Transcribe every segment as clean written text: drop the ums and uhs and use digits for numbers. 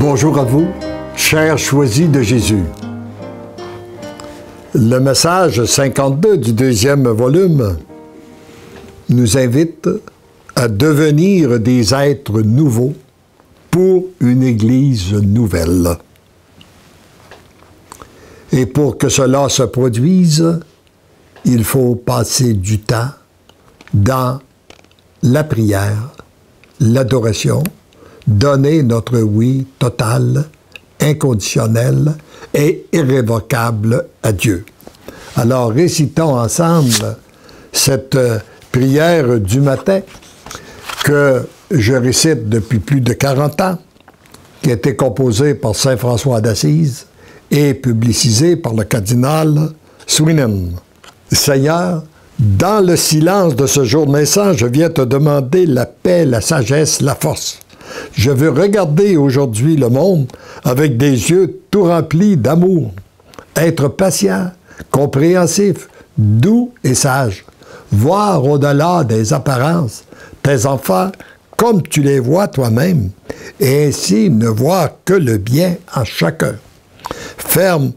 Bonjour à vous, chers choisis de Jésus. Le message 52 du deuxième volume nous invite à devenir des êtres nouveaux pour une Église nouvelle. Et pour que cela se produise, il faut passer du temps dans la prière, l'adoration, donner notre oui total, inconditionnel et irrévocable à Dieu. Alors, récitons ensemble cette prière du matin que je récite depuis plus de 40 ans, qui a été composée par saint François d'Assise et publicisée par le cardinal Swinen. Seigneur, dans le silence de ce jour naissant, je viens te demander la paix, la sagesse, la force. Je veux regarder aujourd'hui le monde avec des yeux tout remplis d'amour, être patient, compréhensif, doux et sage, voir au-delà des apparences tes enfants comme tu les vois toi-même, et ainsi ne voir que le bien en chacun. Ferme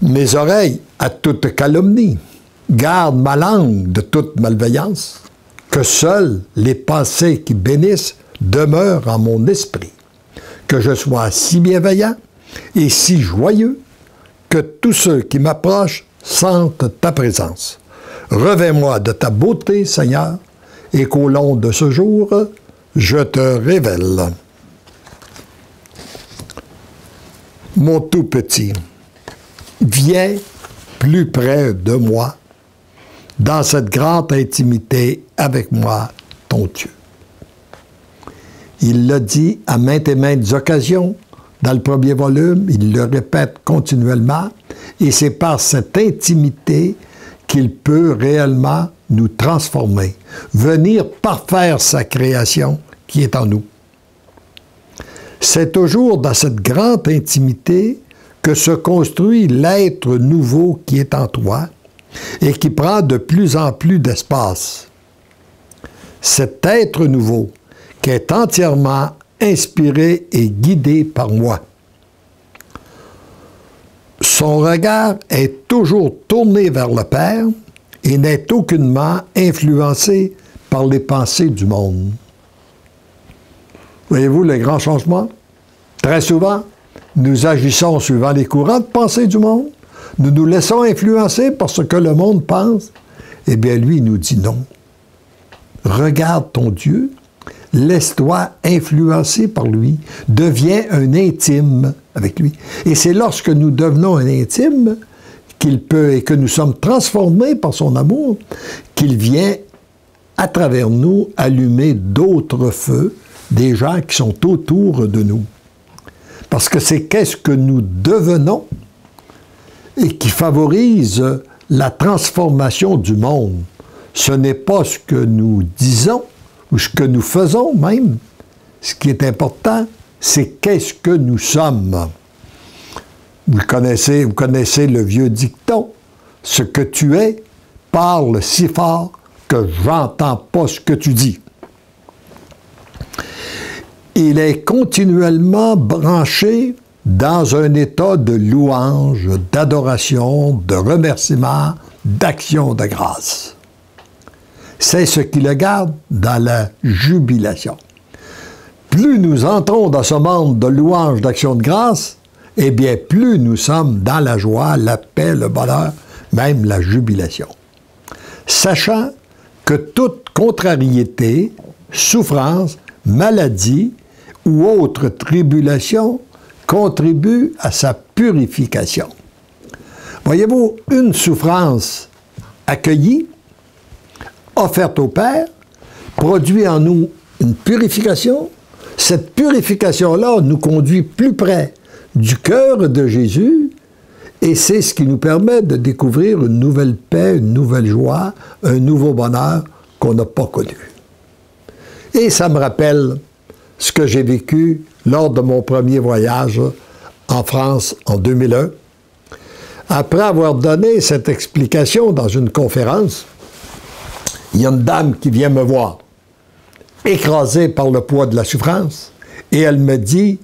mes oreilles à toute calomnie, garde ma langue de toute malveillance, que seules les pensées qui bénissent demeure en mon esprit, que je sois si bienveillant et si joyeux que tous ceux qui m'approchent sentent ta présence. Revêt-moi de ta beauté, Seigneur, et qu'au long de ce jour, je te révèle. Mon tout petit, viens plus près de moi, dans cette grande intimité avec moi, ton Dieu. Il l'a dit à maintes et maintes occasions dans le premier volume, il le répète continuellement, et c'est par cette intimité qu'il peut réellement nous transformer, venir parfaire sa création qui est en nous. C'est toujours dans cette grande intimité que se construit l'être nouveau qui est en toi et qui prend de plus en plus d'espace. Cet être nouveau qui est entièrement inspiré et guidé par moi. Son regard est toujours tourné vers le Père et n'est aucunement influencé par les pensées du monde. Voyez-vous le grand changement? Très souvent, nous agissons suivant les courants de pensée du monde. Nous nous laissons influencer par ce que le monde pense. Eh bien, lui, il nous dit non. Regarde ton Dieu, laisse-toi influencer par lui, deviens un intime avec lui. Et c'est lorsque nous devenons un intime qu'il peut, et que nous sommes transformés par son amour, qu'il vient à travers nous allumer d'autres feux, des gens qui sont autour de nous. Parce que c'est qu'est-ce que nous devenons et qui favorise la transformation du monde. Ce n'est pas ce que nous disons ou ce que nous faisons même. Ce qui est important, c'est qu'est-ce que nous sommes. Vous connaissez le vieux dicton. Ce que tu es parle si fort que j'entends pas ce que tu dis. Il est continuellement branché dans un état de louange, d'adoration, de remerciement, d'action de grâce. C'est ce qui le garde dans la jubilation. Plus nous entrons dans ce monde de louange, d'action de grâce, eh bien, plus nous sommes dans la joie, la paix, le bonheur, même la jubilation. Sachant que toute contrariété, souffrance, maladie ou autre tribulation contribue à sa purification. Voyez-vous, une souffrance accueillie, offerte au Père, produit en nous une purification. Cette purification-là nous conduit plus près du cœur de Jésus et c'est ce qui nous permet de découvrir une nouvelle paix, une nouvelle joie, un nouveau bonheur qu'on n'a pas connu. Et ça me rappelle ce que j'ai vécu lors de mon premier voyage en France en 2001. Après avoir donné cette explication dans une conférence, il y a une dame qui vient me voir, écrasée par le poids de la souffrance, et elle me dit,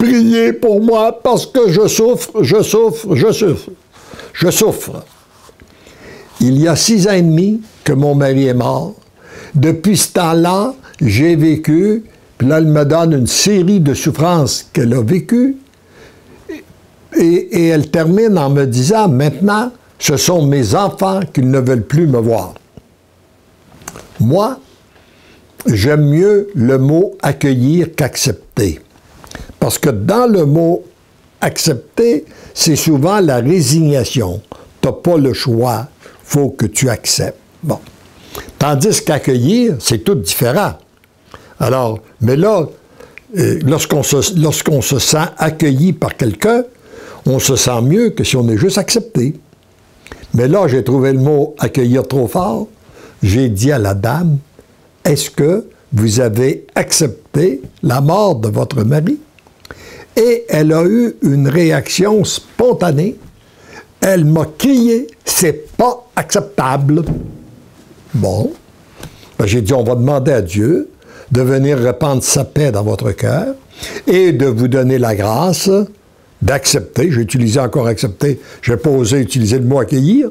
Priez pour moi parce que je souffre, je souffre, je souffre. Je souffre. Il y a 6 ans et demi que mon mari est mort. Depuis ce temps-là, j'ai vécu, puis là, elle me donne une série de souffrances qu'elle a vécues. Et elle termine en me disant, maintenant, ce sont mes enfants qui ne veulent plus me voir. Moi, j'aime mieux le mot accueillir qu'accepter. Parce que dans le mot accepter, c'est souvent la résignation. Tu n'as pas le choix, il faut que tu acceptes. Bon. Tandis qu'accueillir, c'est tout différent. Alors, mais là, lorsqu'on se sent accueilli par quelqu'un, on se sent mieux que si on est juste accepté. Mais là, j'ai trouvé le mot accueillir trop fort. J'ai dit à la dame, est-ce que vous avez accepté la mort de votre mari? Et elle a eu une réaction spontanée. Elle m'a crié, c'est pas acceptable. Bon, ben, j'ai dit, on va demander à Dieu de venir répandre sa paix dans votre cœur et de vous donner la grâce d'accepter, j'ai utilisé encore accepter, je n'ai pas osé utiliser le mot accueillir,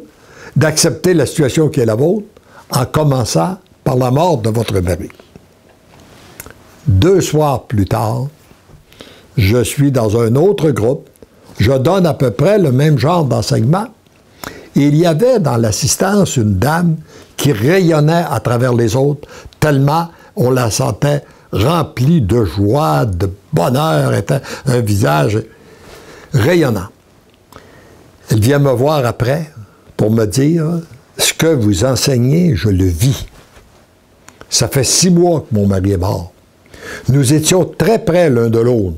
d'accepter la situation qui est la vôtre en commençant par la mort de votre mari. 2 soirs plus tard, je suis dans un autre groupe, je donne à peu près le même genre d'enseignement, et il y avait dans l'assistance une dame qui rayonnait à travers les autres, tellement on la sentait remplie de joie, de bonheur, était un visage rayonnant. Elle vient me voir après pour me dire « Ce que vous enseignez, je le vis. Ça fait 6 mois que mon mari est mort. Nous étions très près l'un de l'autre,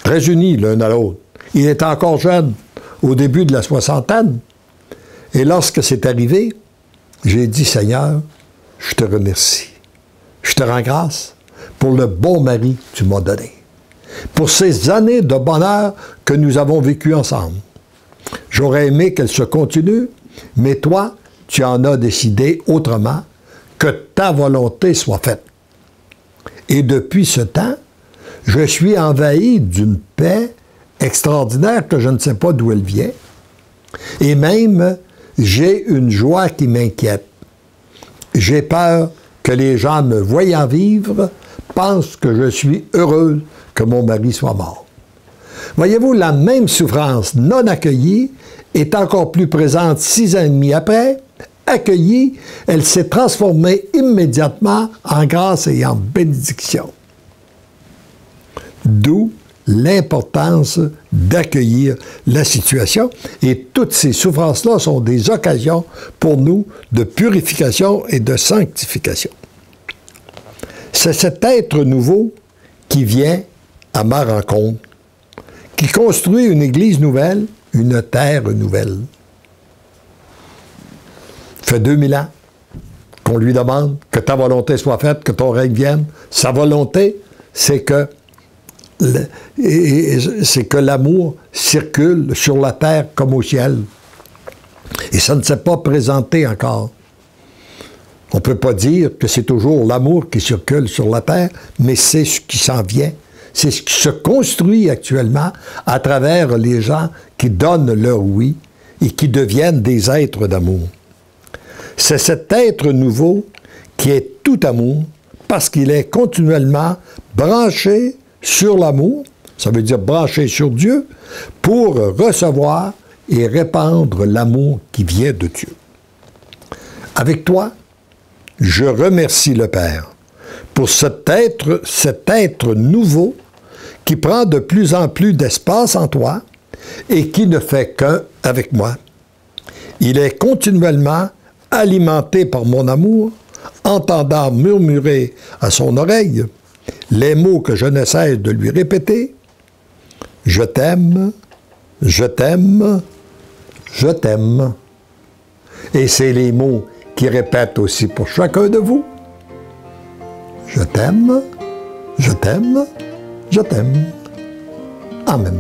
très unis l'un à l'autre. Il était encore jeune, au début de la soixantaine. Et lorsque c'est arrivé, j'ai dit « Seigneur, je te remercie. Je te rends grâce pour le bon mari que tu m'as donné. Pour ces années de bonheur que nous avons vécues ensemble. J'aurais aimé qu'elle se continue, mais toi, tu en as décidé autrement, que ta volonté soit faite. Et depuis ce temps, je suis envahi d'une paix extraordinaire que je ne sais pas d'où elle vient. Et même, j'ai une joie qui m'inquiète. J'ai peur que les gens me voyant vivre pensent que je suis heureuse que mon mari soit mort. Voyez-vous, la même souffrance non accueillie est encore plus présente 6 ans et demi après. Accueillie, elle s'est transformée immédiatement en grâce et en bénédiction. D'où l'importance d'accueillir la situation. Et toutes ces souffrances-là sont des occasions pour nous de purification et de sanctification. C'est cet être nouveau qui vient à ma rencontre, qui construit une église nouvelle, une terre nouvelle. Ça fait 2000 ans qu'on lui demande que ta volonté soit faite, que ton règne vienne. Sa volonté, c'est que l'amour circule sur la terre comme au ciel. Et ça ne s'est pas présenté encore. On ne peut pas dire que c'est toujours l'amour qui circule sur la terre, mais c'est ce qui s'en vient. C'est ce qui se construit actuellement à travers les gens qui donnent leur oui et qui deviennent des êtres d'amour. C'est cet être nouveau qui est tout amour parce qu'il est continuellement branché sur l'amour, ça veut dire branché sur Dieu, pour recevoir et répandre l'amour qui vient de Dieu. Avec toi, je remercie le Père pour cet être nouveau qui prend de plus en plus d'espace en toi et qui ne fait qu'un avec moi. Il est continuellement alimenté par mon amour, entendant murmurer à son oreille les mots que je ne cesse de lui répéter. Je t'aime, je t'aime, je t'aime. Et c'est les mots qu'il répète aussi pour chacun de vous. Je t'aime, je t'aime, je t'aime. Amen.